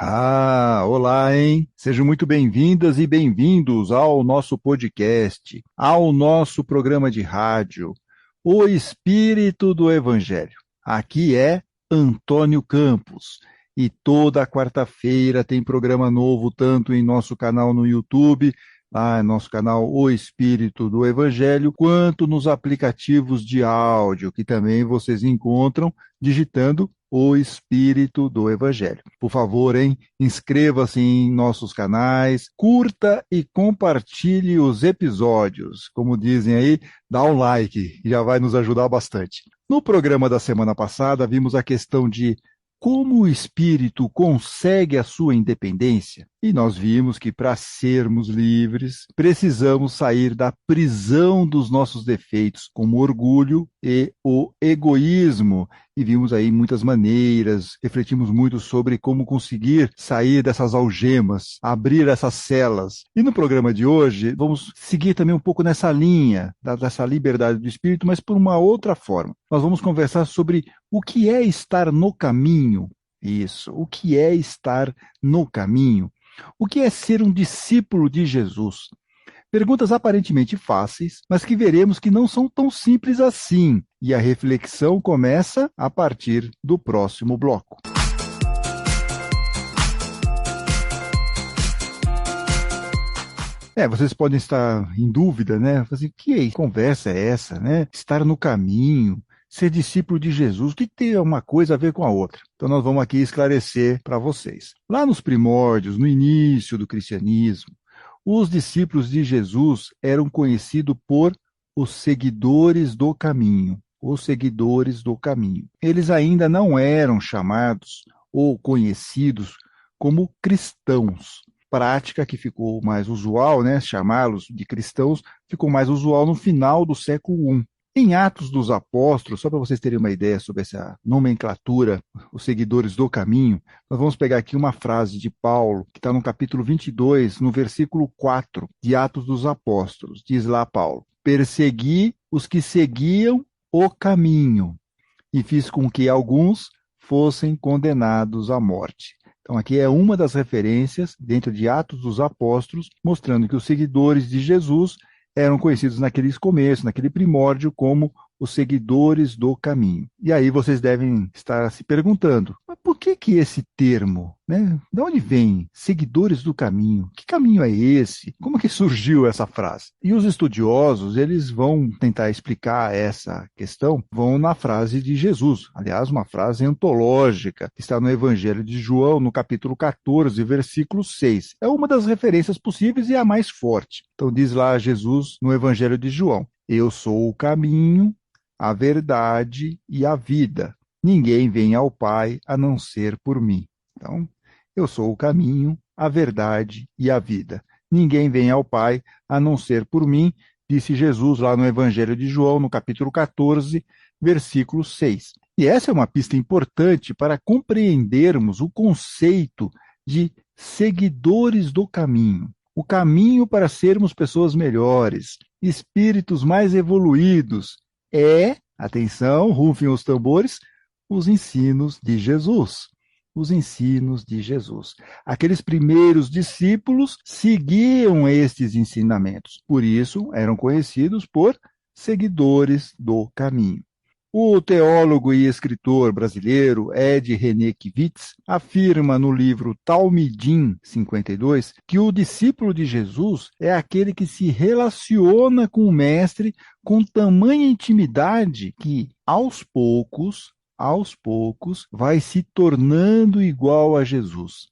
Olá, hein? Sejam muito bem-vindas e bem-vindos ao nosso podcast, ao nosso programa de rádio, O Espírito do Evangelho. Aqui é Antônio Campos e toda quarta-feira tem programa novo, tanto em nosso canal no YouTube, lá no nosso canal O Espírito do Evangelho, quanto nos aplicativos de áudio, que também vocês encontram digitando O Espírito do Evangelho. Por favor, hein? Inscreva-se em nossos canais, curta e compartilhe os episódios. Como dizem aí, dá um like, já vai nos ajudar bastante. No programa da semana passada, vimos a questão de como o espírito consegue a sua independência? E nós vimos que para sermos livres, precisamos sair da prisão dos nossos defeitos, como o orgulho e o egoísmo. E vimos aí muitas maneiras, refletimos muito sobre como conseguir sair dessas algemas, abrir essas celas. E no programa de hoje, vamos seguir também um pouco nessa linha, dessa liberdade do espírito, mas por uma outra forma. Nós vamos conversar sobre o que é estar no caminho. Isso, o que é estar no caminho? O que é ser um discípulo de Jesus? Perguntas aparentemente fáceis, mas que veremos que não são tão simples assim. E a reflexão começa a partir do próximo bloco. Vocês podem estar em dúvida, né? Assim, que conversa é essa, né? Estar no caminho, ser discípulo de Jesus, o que tem uma coisa a ver com a outra? Então nós vamos aqui esclarecer para vocês. Lá nos primórdios, no início do cristianismo, os discípulos de Jesus eram conhecidos por os seguidores do caminho. Os seguidores do caminho. Eles ainda não eram chamados ou conhecidos como cristãos. Prática que ficou mais usual, né, chamá-los de cristãos, ficou mais usual no final do século I. Em Atos dos Apóstolos, só para vocês terem uma ideia sobre essa nomenclatura, os seguidores do caminho, nós vamos pegar aqui uma frase de Paulo, que está no capítulo 22, no versículo 4 de Atos dos Apóstolos. Diz lá Paulo: persegui os que seguiam o caminho e fiz com que alguns fossem condenados à morte. Então aqui é uma das referências dentro de Atos dos Apóstolos, mostrando que os seguidores de Jesus eram conhecidos naqueles começos, naquele primórdio, como os seguidores do caminho. E aí vocês devem estar se perguntando, mas por que esse termo? Né? De onde vem seguidores do caminho? Que caminho é esse? Como que surgiu essa frase? E os estudiosos, eles vão tentar explicar essa questão, vão na frase de Jesus. Aliás, uma frase antológica, que está no Evangelho de João, no capítulo 14, versículo 6. É uma das referências possíveis e a mais forte. Então diz lá Jesus no Evangelho de João: eu sou o caminho, a verdade e a vida. Ninguém vem ao Pai a não ser por mim. Então, eu sou o caminho, a verdade e a vida. Ninguém vem ao Pai a não ser por mim, disse Jesus lá no Evangelho de João, no capítulo 14, versículo 6. E essa é uma pista importante para compreendermos o conceito de seguidores do caminho. O caminho para sermos pessoas melhores, espíritos mais evoluídos, atenção, rufem os tambores, os ensinos de Jesus. Os ensinos de Jesus. Aqueles primeiros discípulos seguiam estes ensinamentos, por isso eram conhecidos por seguidores do caminho. O teólogo e escritor brasileiro Ed Renekiewicz afirma no livro Talmidim 52 que o discípulo de Jesus é aquele que se relaciona com o mestre com tamanha intimidade que, aos poucos, vai se tornando igual a Jesus.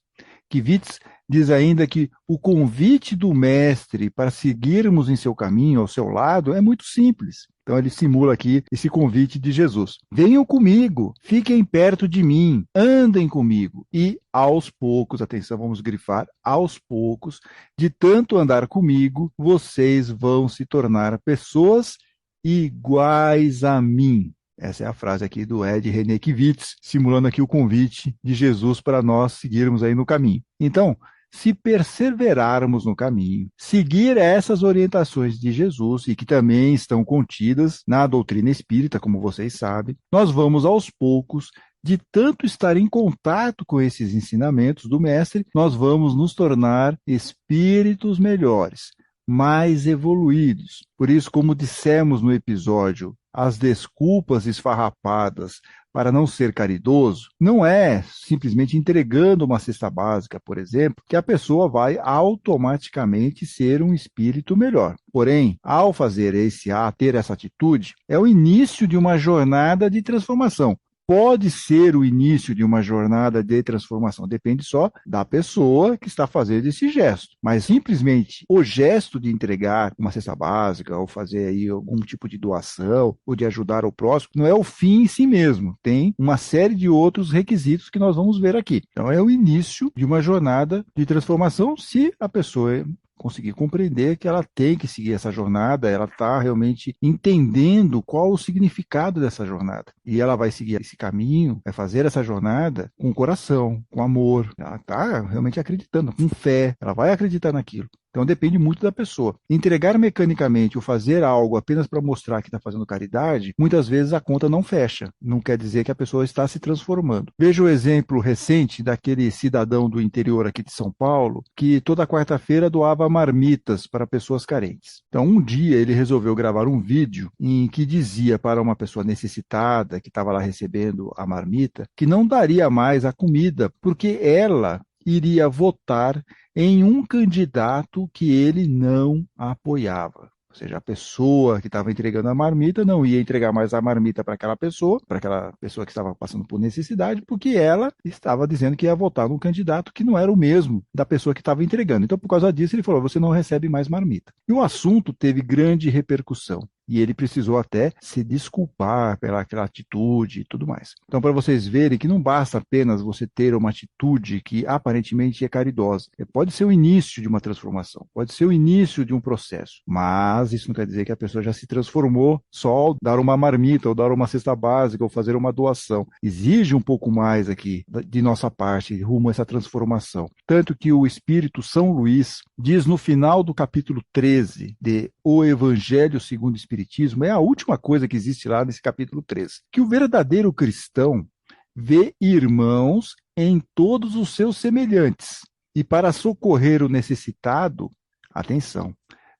Kiewicz diz ainda que o convite do mestre para seguirmos em seu caminho, ao seu lado, é muito simples. Então ele simula aqui esse convite de Jesus. Venham comigo, fiquem perto de mim, andem comigo. E aos poucos, atenção, vamos grifar, aos poucos, de tanto andar comigo, vocês vão se tornar pessoas iguais a mim. Essa é a frase aqui do Ed Renekiewicz, simulando aqui o convite de Jesus para nós seguirmos aí no caminho. Então, se perseverarmos no caminho, seguir essas orientações de Jesus, e que também estão contidas na doutrina espírita, como vocês sabem, nós vamos aos poucos De tanto estar em contato com esses ensinamentos do Mestre, nós vamos nos tornar espíritos melhores, mais evoluídos. Por isso, como dissemos no episódio, as desculpas esfarrapadas para não ser caridoso não é simplesmente entregando uma cesta básica, por exemplo, que a pessoa vai automaticamente ser um espírito melhor. Porém, ao fazer esse ato, ter essa atitude, é o início de uma jornada de transformação. Pode ser o início de uma jornada de transformação, depende só da pessoa que está fazendo esse gesto. Mas simplesmente o gesto de entregar uma cesta básica ou fazer aí algum tipo de doação ou de ajudar o próximo não é o fim em si mesmo. Tem uma série de outros requisitos que nós vamos ver aqui. Então é o início de uma jornada de transformação se a pessoa conseguir compreender que ela tem que seguir essa jornada, ela está realmente entendendo qual o significado dessa jornada. E ela vai seguir esse caminho, vai fazer essa jornada com coração, com amor. Ela está realmente acreditando, com fé, ela vai acreditar naquilo. Então depende muito da pessoa. Entregar mecanicamente ou fazer algo apenas para mostrar que está fazendo caridade, muitas vezes a conta não fecha. Não quer dizer que a pessoa está se transformando. Veja o exemplo recente daquele cidadão do interior aqui de São Paulo, que toda quarta-feira doava marmitas para pessoas carentes. Então um dia ele resolveu gravar um vídeo em que dizia para uma pessoa necessitada que estava lá recebendo a marmita que não daria mais a comida porque ela iria votar em um candidato que ele não apoiava. Ou seja, a pessoa que estava entregando a marmita não ia entregar mais a marmita para aquela pessoa que estava passando por necessidade, porque ela estava dizendo que ia votar num candidato que não era o mesmo da pessoa que estava entregando. Então, por causa disso, ele falou, você não recebe mais marmita. E o assunto teve grande repercussão. E ele precisou até se desculpar pelaquela atitude e tudo mais. Então, para vocês verem que não basta apenas você ter uma atitude que aparentemente é caridosa. Pode ser o início de uma transformação, pode ser o início de um processo, mas isso não quer dizer que a pessoa já se transformou só ao dar uma marmita, ou dar uma cesta básica, ou fazer uma doação. Exige um pouco mais aqui de nossa parte, rumo a essa transformação. Tanto que o Espírito São Luís diz no final do capítulo 13 de O Evangelho segundo o Espiritismo, é a última coisa que existe lá nesse capítulo 13, que o verdadeiro cristão vê irmãos em todos os seus semelhantes e para socorrer o necessitado, atenção,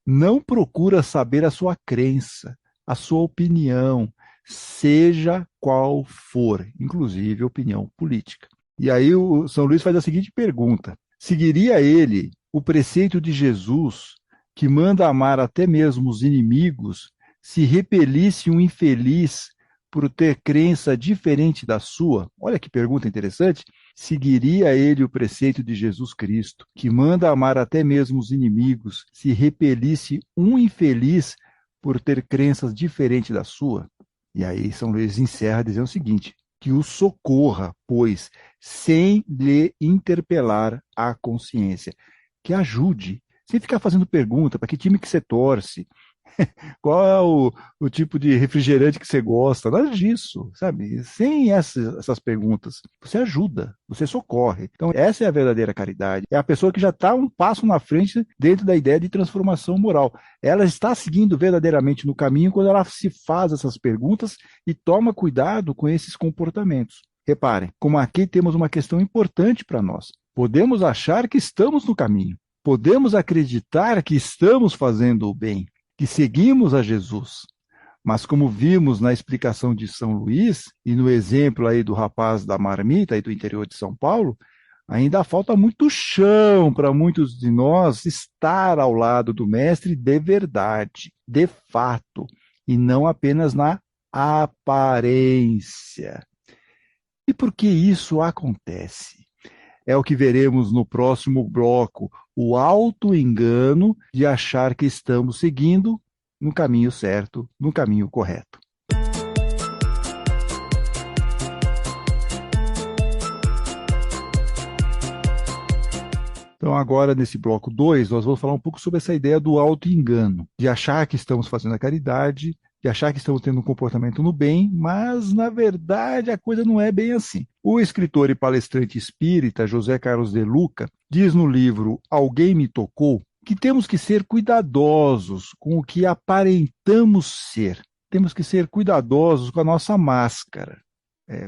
não procura saber a sua crença, a sua opinião, seja qual for, inclusive opinião política. E aí o São Luís faz a seguinte pergunta: seguiria ele o preceito de Jesus, que manda amar até mesmo os inimigos, se repelisse um infeliz por ter crença diferente da sua? Olha que pergunta interessante. Seguiria ele o preceito de Jesus Cristo, que manda amar até mesmo os inimigos, se repelisse um infeliz por ter crenças diferentes da sua? E aí São Luís encerra dizendo o seguinte: que o socorra, pois, sem lhe interpelar a consciência. Que ajude, sem ficar fazendo pergunta, para que time que você torce, qual é o tipo de refrigerante que você gosta, nada disso, sabe? Sem essas perguntas, você ajuda, você socorre. Então, essa é a verdadeira caridade. É a pessoa que já está um passo na frente dentro da ideia de transformação moral. Ela está seguindo verdadeiramente no caminho quando ela se faz essas perguntas e toma cuidado com esses comportamentos. Reparem, como aqui temos uma questão importante para nós. Podemos achar que estamos no caminho, podemos acreditar que estamos fazendo o bem, que seguimos a Jesus. Mas como vimos na explicação de São Luís, e no exemplo aí do rapaz da marmita aí do interior de São Paulo, ainda falta muito chão para muitos de nós estar ao lado do Mestre de verdade, de fato, e não apenas na aparência. E por que isso acontece? É o que veremos no próximo bloco, o auto-engano de achar que estamos seguindo no caminho certo, no caminho correto. Então agora, nesse bloco 2, nós vamos falar um pouco sobre essa ideia do auto-engano, de achar que estamos fazendo a caridade, de achar que estamos tendo um comportamento no bem, mas, na verdade, a coisa não é bem assim. O escritor e palestrante espírita José Carlos de Luca diz no livro Alguém Me Tocou que temos que ser cuidadosos com o que aparentamos ser. Temos que ser cuidadosos com a nossa máscara.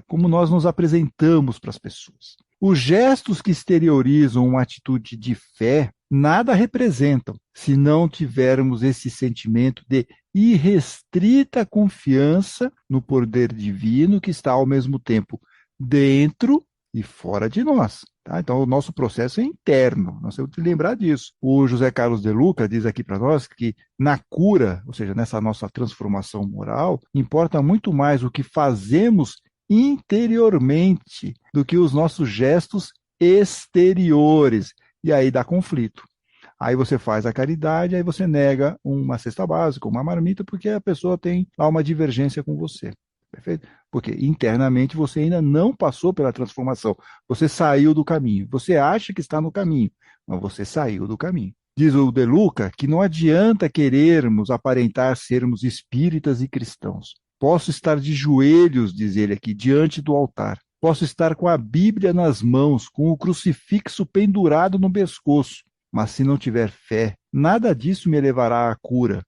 como nós nos apresentamos para as pessoas. Os gestos que exteriorizam uma atitude de fé nada representam se não tivermos esse sentimento de irrestrita confiança no poder divino que está ao mesmo tempo dentro e fora de nós. Tá? Então, o nosso processo é interno, nós temos que lembrar disso. O José Carlos de Luca diz aqui para nós que na cura, ou seja, nessa nossa transformação moral, importa muito mais o que fazemos interiormente do que os nossos gestos exteriores. E aí dá conflito. Aí você faz a caridade, aí você nega uma cesta básica, uma marmita, porque a pessoa tem lá uma divergência com você. Perfeito? Porque internamente você ainda não passou pela transformação. Você saiu do caminho. Você acha que está no caminho, mas você saiu do caminho. Diz o De Luca que não adianta querermos aparentar sermos espíritas e cristãos. Posso estar de joelhos, diz ele aqui, diante do altar. Posso estar com a Bíblia nas mãos, com o crucifixo pendurado no pescoço. Mas se não tiver fé, nada disso me levará à cura.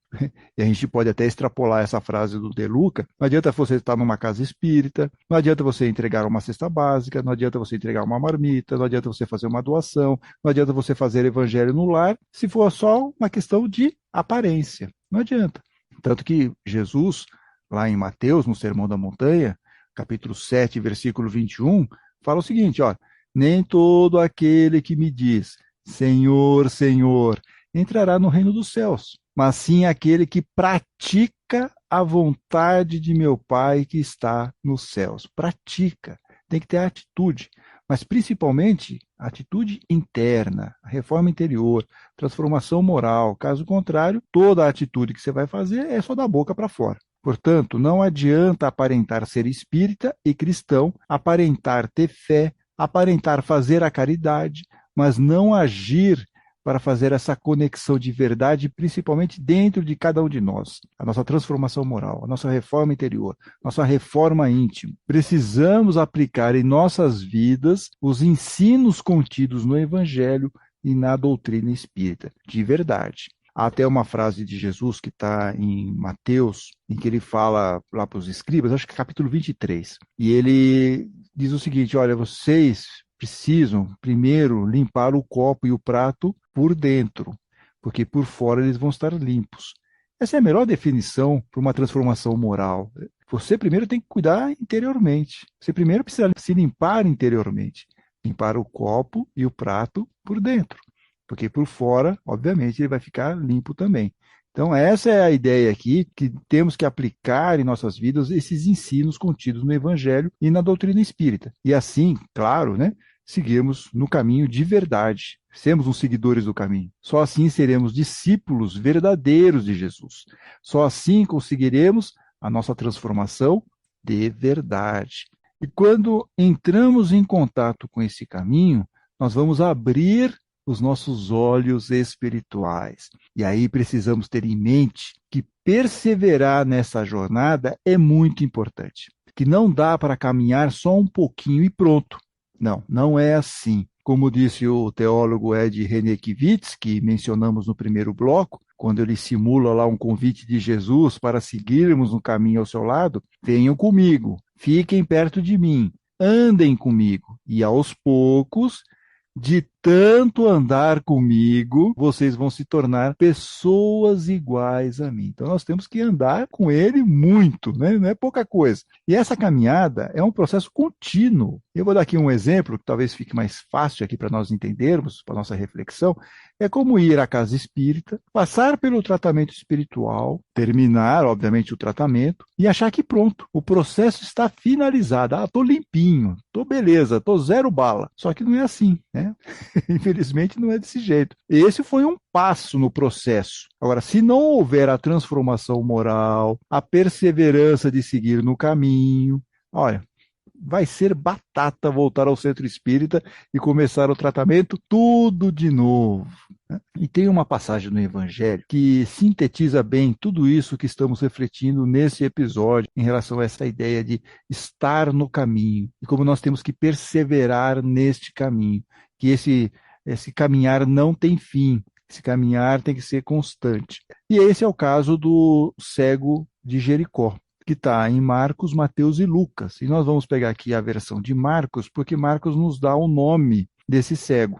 E a gente pode até extrapolar essa frase do De Luca. Não adianta você estar numa casa espírita, não adianta você entregar uma cesta básica, não adianta você entregar uma marmita, não adianta você fazer uma doação, não adianta você fazer evangelho no lar, se for só uma questão de aparência. Não adianta. Tanto que Jesus, lá em Mateus, no Sermão da Montanha, capítulo 7, versículo 21, fala o seguinte, ó, nem todo aquele que me diz, Senhor, Senhor, entrará no reino dos céus, mas sim aquele que pratica a vontade de meu Pai que está nos céus. Pratica, tem que ter atitude, mas principalmente atitude interna, a reforma interior, transformação moral. Caso contrário, toda a atitude que você vai fazer é só da boca para fora. Portanto, não adianta aparentar ser espírita e cristão, aparentar ter fé, aparentar fazer a caridade, mas não agir para fazer essa conexão de verdade, principalmente dentro de cada um de nós. A nossa transformação moral, a nossa reforma interior, nossa reforma íntima. Precisamos aplicar em nossas vidas os ensinos contidos no Evangelho e na doutrina espírita, de verdade. Há até uma frase de Jesus que está em Mateus, em que ele fala lá para os escribas, acho que é capítulo 23, e ele diz o seguinte, olha, vocês precisam primeiro limpar o copo e o prato por dentro, porque por fora eles vão estar limpos. Essa é a melhor definição para uma transformação moral. Você primeiro tem que cuidar interiormente. Você primeiro precisa se limpar interiormente. Limpar o copo e o prato por dentro, porque por fora, obviamente, ele vai ficar limpo também. Então, essa é a ideia aqui, que temos que aplicar em nossas vidas esses ensinos contidos no Evangelho e na doutrina espírita. E assim, claro, né, seguirmos no caminho de verdade, sermos os seguidores do caminho. Só assim seremos discípulos verdadeiros de Jesus. Só assim conseguiremos a nossa transformação de verdade. E quando entramos em contato com esse caminho, nós vamos abrir os nossos olhos espirituais. E aí precisamos ter em mente que perseverar nessa jornada é muito importante. Que não dá para caminhar só um pouquinho e pronto. Não, não é assim. Como disse o teólogo Ed Renekiewicz, que mencionamos no primeiro bloco, quando ele simula lá um convite de Jesus para seguirmos no caminho ao seu lado, venham comigo, fiquem perto de mim, andem comigo, e aos poucos, de tanto andar comigo, vocês vão se tornar pessoas iguais a mim. Então nós temos que andar com ele muito, né? Não é pouca coisa. E essa caminhada é um processo contínuo. Eu vou dar aqui um exemplo que talvez fique mais fácil aqui para nós entendermos, para nossa reflexão. É como ir à casa espírita, passar pelo tratamento espiritual, terminar, obviamente, o tratamento e achar que pronto, o processo está finalizado. Ah, estou limpinho, estou beleza, estou zero bala. Só que não é assim, né? Infelizmente não é desse jeito. Esse foi um passo no processo. Agora, se não houver a transformação moral, a perseverança de seguir no caminho, olha, vai ser batata voltar ao centro espírita e começar o tratamento tudo de novo. E tem uma passagem no Evangelho que sintetiza bem tudo isso que estamos refletindo nesse episódio em relação a essa ideia de estar no caminho e como nós temos que perseverar neste caminho, que esse caminhar não tem fim, esse caminhar tem que ser constante. E esse é o caso do cego de Jericó. que está em Marcos, Mateus e Lucas. E nós vamos pegar aqui a versão de Marcos, porque Marcos nos dá o nome desse cego.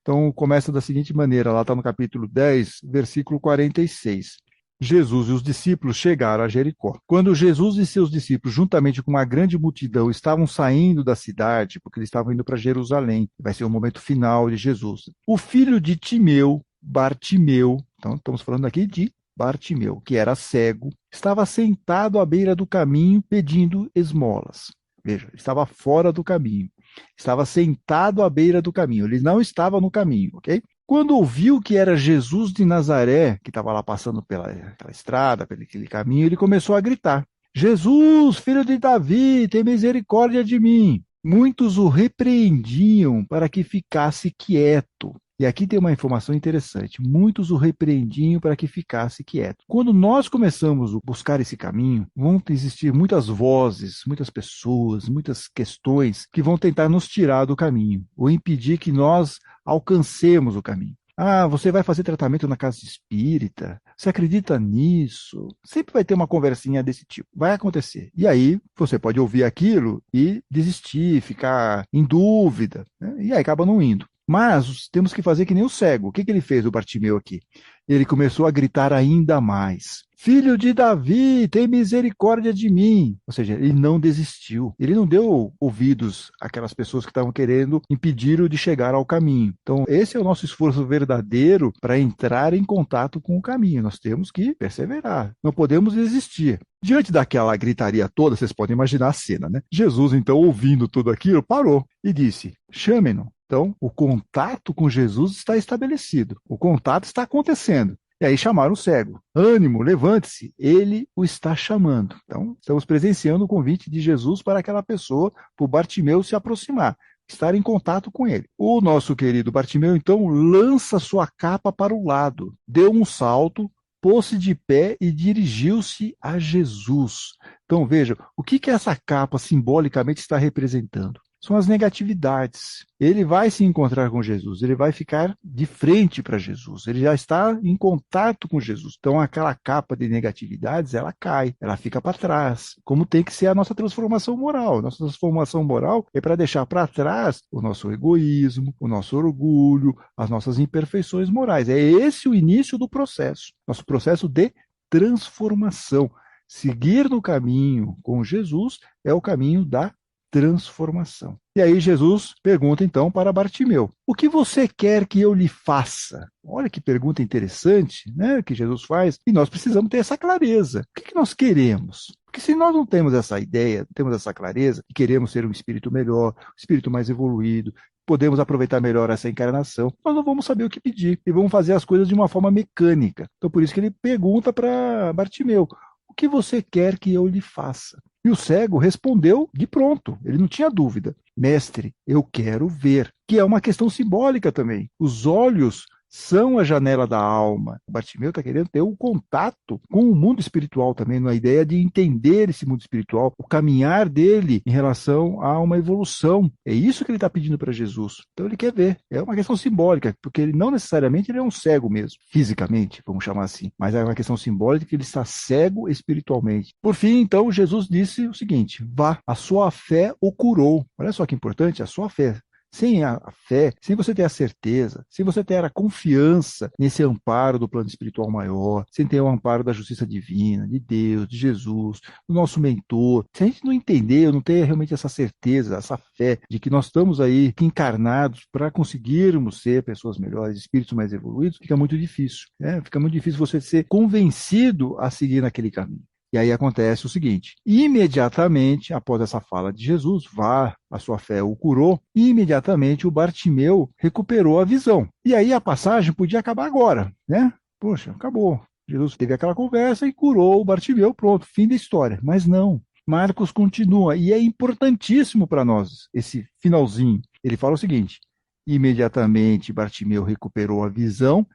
Então, começa da seguinte maneira, lá está no capítulo 10, versículo 46. Jesus e os discípulos chegaram a Jericó. Quando Jesus e seus discípulos, juntamente com uma grande multidão, estavam saindo da cidade, porque eles estavam indo para Jerusalém, vai ser o momento final de Jesus, o filho de Timeu, Bartimeu, então estamos falando aqui de Bartimeu, que era cego, estava sentado à beira do caminho pedindo esmolas. Veja, ele estava fora do caminho. Estava sentado à beira do caminho. Ele não estava no caminho, ok? Quando ouviu que era Jesus de Nazaré, que estava lá passando pela estrada, pelo aquele caminho, ele começou a gritar: Jesus, filho de Davi, tem misericórdia de mim. Muitos o repreendiam para que ficasse quieto. E aqui tem uma informação interessante. Muitos o repreendiam para que ficasse quieto. Quando nós começamos a buscar esse caminho, vão existir muitas vozes, muitas pessoas, muitas questões que vão tentar nos tirar do caminho, ou impedir que nós alcancemos o caminho. Ah, você vai fazer tratamento na casa espírita? Você acredita nisso? Sempre vai ter uma conversinha desse tipo. Vai acontecer. E aí, você pode ouvir aquilo e desistir, ficar em dúvida, né? E aí acaba não indo. Mas temos que fazer que nem o cego. O que ele fez, o Bartimeu, aqui? Ele começou a gritar ainda mais: Filho de Davi, tem misericórdia de mim. Ou seja, ele não desistiu. Ele não deu ouvidos àquelas pessoas que estavam querendo impedir-o de chegar ao caminho. Então, esse é o nosso esforço verdadeiro para entrar em contato com o caminho. Nós temos que perseverar. Não podemos desistir. Diante daquela gritaria toda, vocês podem imaginar a cena, né? Jesus, então, ouvindo tudo aquilo, parou e disse: Chamem-no. Então, o contato com Jesus está estabelecido. O contato está acontecendo. E aí chamaram o cego. Ânimo, levante-se, ele o está chamando. Então, estamos presenciando o convite de Jesus para aquela pessoa, para o Bartimeu se aproximar, estar em contato com ele. O nosso querido Bartimeu, então, lança sua capa para o lado, deu um salto, pôs-se de pé e dirigiu-se a Jesus. Então, veja, o que essa capa simbolicamente está representando? São as negatividades. Ele vai se encontrar com Jesus, ele vai ficar de frente para Jesus, ele já está em contato com Jesus. Então, aquela capa de negatividades, ela cai, ela fica para trás. Como tem que ser a nossa transformação moral. Nossa transformação moral é para deixar para trás o nosso egoísmo, o nosso orgulho, as nossas imperfeições morais. É esse o início do processo, nosso processo de transformação. Seguir no caminho com Jesus é o caminho da transformação. E aí Jesus pergunta então para Bartimeu: o que você quer que eu lhe faça? Olha que pergunta interessante, né, que Jesus faz, e nós precisamos ter essa clareza. O que nós queremos? Porque se nós não temos essa ideia, não temos essa clareza, e queremos ser um espírito melhor, um espírito mais evoluído, podemos aproveitar melhor essa encarnação, nós não vamos saber o que pedir, e vamos fazer as coisas de uma forma mecânica. Então por isso que ele pergunta para Bartimeu: o que você quer que eu lhe faça? E o cego respondeu de pronto, ele não tinha dúvida: Mestre, eu quero ver. Que é uma questão simbólica também. Os olhos são a janela da alma. O Bartimeu está querendo ter um contato com o mundo espiritual também, na ideia de entender esse mundo espiritual, o caminhar dele em relação a uma evolução. É isso que ele está pedindo para Jesus. Então ele quer ver. É uma questão simbólica, porque ele não necessariamente ele é um cego mesmo, fisicamente, vamos chamar assim, mas é uma questão simbólica que ele está cego espiritualmente. Por fim, então, Jesus disse o seguinte: vá, a sua fé o curou. Olha só que importante, a sua fé. Sem a fé, sem você ter a certeza, sem você ter a confiança nesse amparo do plano espiritual maior, sem ter o amparo da justiça divina, de Deus, de Jesus, do nosso mentor, se a gente não entender, não ter realmente essa certeza, essa fé de que nós estamos aí encarnados para conseguirmos ser pessoas melhores, espíritos mais evoluídos, fica muito difícil. Fica muito difícil você ser convencido a seguir naquele caminho. E aí acontece o seguinte: imediatamente após essa fala de Jesus, vá, a sua fé o curou, e imediatamente o Bartimeu recuperou a visão. E aí a passagem podia acabar agora, né? Poxa, acabou. Jesus teve aquela conversa e curou o Bartimeu, pronto, fim da história. Mas não. Marcos continua, e é importantíssimo para nós esse finalzinho. Ele fala o seguinte: imediatamente Bartimeu recuperou a visão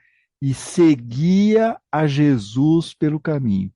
e seguia a Jesus pelo caminho.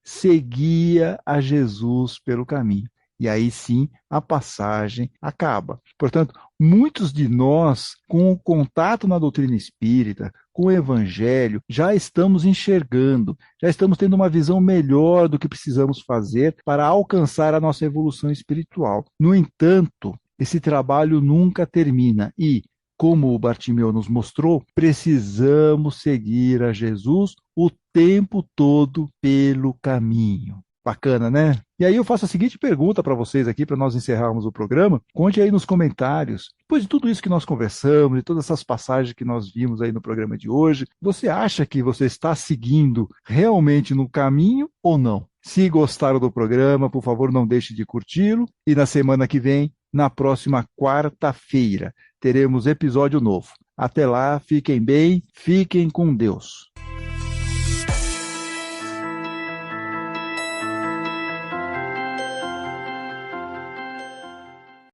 Seguia a Jesus pelo caminho. E aí sim a passagem acaba. Portanto, muitos de nós, com o contato na doutrina espírita, com o evangelho, já estamos enxergando, já estamos tendo uma visão melhor do que precisamos fazer para alcançar a nossa evolução espiritual. No entanto, esse trabalho nunca termina e, como o Bartimeu nos mostrou, precisamos seguir a Jesus o tempo todo pelo caminho. Bacana, né? E aí eu faço a seguinte pergunta para vocês aqui, para nós encerrarmos o programa. Conte aí nos comentários, depois de tudo isso que nós conversamos, de todas essas passagens que nós vimos aí no programa de hoje, você acha que você está seguindo realmente no caminho ou não? Se gostaram do programa, por favor, não deixe de curti-lo. E na semana que vem, na próxima quarta-feira, teremos episódio novo. Até lá, fiquem bem, fiquem com Deus.